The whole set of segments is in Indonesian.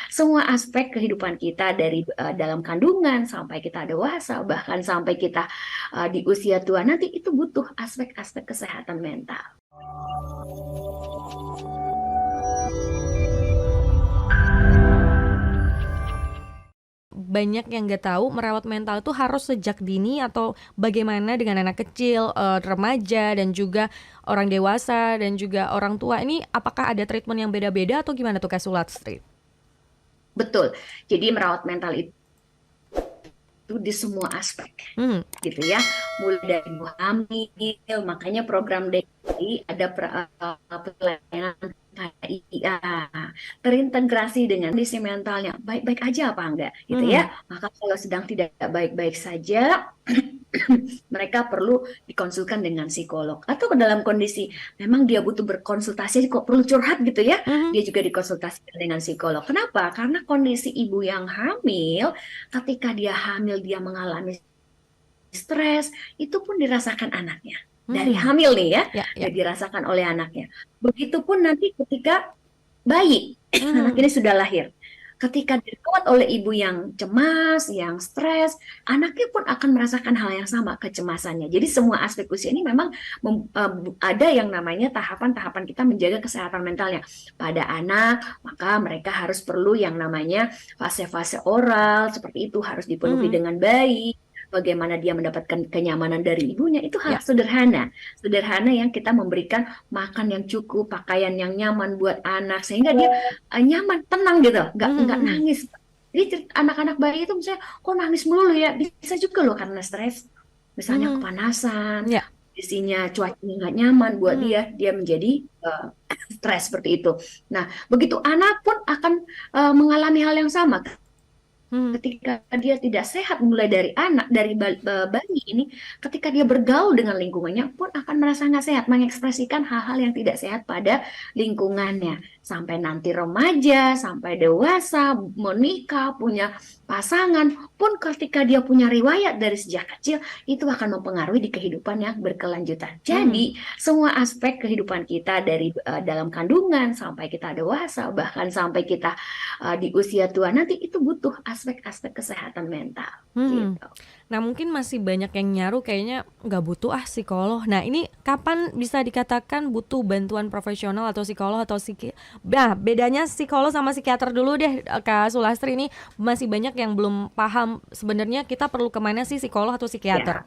semua aspek kehidupan kita dari dalam kandungan sampai kita dewasa, bahkan sampai kita di usia tua nanti itu butuh aspek-aspek kesehatan mental. Banyak yang nggak tahu merawat mental itu harus sejak dini atau bagaimana dengan anak kecil, remaja dan juga orang dewasa dan juga orang tua. Ini apakah ada treatment yang beda-beda atau gimana tuh Kak Sulastri? Betul. Jadi merawat mental itu di semua aspek Hmm. gitu ya, mulai dari ibu hamil, makanya program DKI ada pelayanan KIA terintegrasi dengan kondisi mentalnya baik-baik aja apa enggak gitu Hmm. ya. Maka kalau sedang tidak baik-baik saja mereka perlu dikonsulkan dengan psikolog, atau dalam kondisi memang dia butuh berkonsultasi kok perlu curhat gitu ya, Mhm. dia juga dikonsultasikan dengan psikolog. Kenapa? Karena kondisi ibu yang hamil, ketika dia hamil dia mengalami stres, itu pun dirasakan anaknya. Dari Hmm. hamil nih ya, Ya, ya. ya dirasakan oleh anaknya. Begitupun nanti ketika bayi, anak Mhm. ini sudah lahir. Ketika dirawat oleh ibu yang cemas, yang stres, anaknya pun akan merasakan hal yang sama, kecemasannya. Jadi semua aspek usia ini memang ada yang namanya tahapan-tahapan kita menjaga kesehatan mentalnya. Pada anak, maka mereka harus perlu yang namanya fase-fase oral, seperti itu harus dipenuhi Mhm. dengan baik. Bagaimana dia mendapatkan kenyamanan dari ibunya, itu hal Ya. sederhana. Sederhana yang kita memberikan makan yang cukup, pakaian yang nyaman buat anak, sehingga dia nyaman, tenang gitu, nggak Mhm. nangis. Jadi anak-anak bayi itu misalnya, kok nangis melulu ya? Bisa juga loh karena stres. Misalnya Mhm. kepanasan, Ya. isinya cuacanya nggak nyaman buat Mhm. dia menjadi stres seperti itu. Nah, begitu anak pun akan mengalami hal yang sama Mhm. ketika dia tidak sehat, mulai dari anak, dari bayi ini, ketika dia bergaul dengan lingkungannya pun akan merasa nggak sehat, mengekspresikan hal-hal yang tidak sehat pada lingkungannya. Sampai nanti remaja, sampai dewasa, menikah, punya pasangan, pun ketika dia punya riwayat dari sejak kecil, itu akan mempengaruhi di kehidupan yang berkelanjutan. Mhm. Jadi, semua aspek kehidupan kita dari dalam kandungan sampai kita dewasa, bahkan sampai kita di usia tua nanti itu butuh aspek-aspek kesehatan mental Hmm. gitu. Nah mungkin masih banyak yang nyaru kayaknya nggak butuh psikolog. Nah ini kapan bisa dikatakan butuh bantuan profesional atau psikolog atau Nah bedanya psikolog sama psikiater dulu deh Kak Sulastri, ini masih banyak yang belum paham sebenarnya kita perlu kemana sih, psikolog atau psikiater? Ya,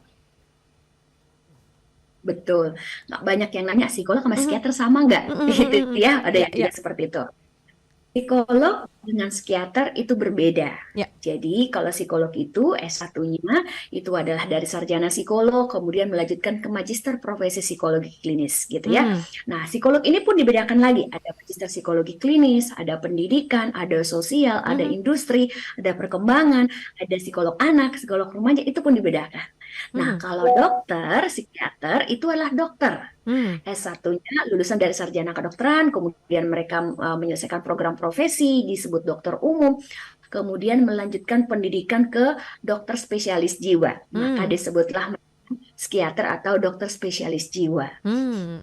betul. Nggak banyak yang nanya psikolog sama Mhm. psikiater sama nggak? Mhm, Gitu mhm, mhm. ya, ada Ya, yang ya, juga seperti itu. Psikolog dengan psikiater itu berbeda. ya. Jadi kalau psikolog itu S1-nya itu adalah dari sarjana psikolog, kemudian melanjutkan ke magister profesi psikologi klinis gitu ya. Hmm. Nah, psikolog ini pun dibedakan lagi. Ada magister psikologi klinis, ada pendidikan, ada sosial, ada Mhm. industri, ada perkembangan, ada psikolog anak, psikolog remaja, itu pun dibedakan. Nah, Mhm. kalau dokter, psikiater itu adalah dokter. Hmm. S1-nya lulusan dari sarjana kedokteran, kemudian mereka menyelesaikan program profesi disebut dokter umum, kemudian melanjutkan pendidikan ke dokter spesialis jiwa. Maka Hmm. disebutlah psikiater atau dokter spesialis jiwa. Hmm.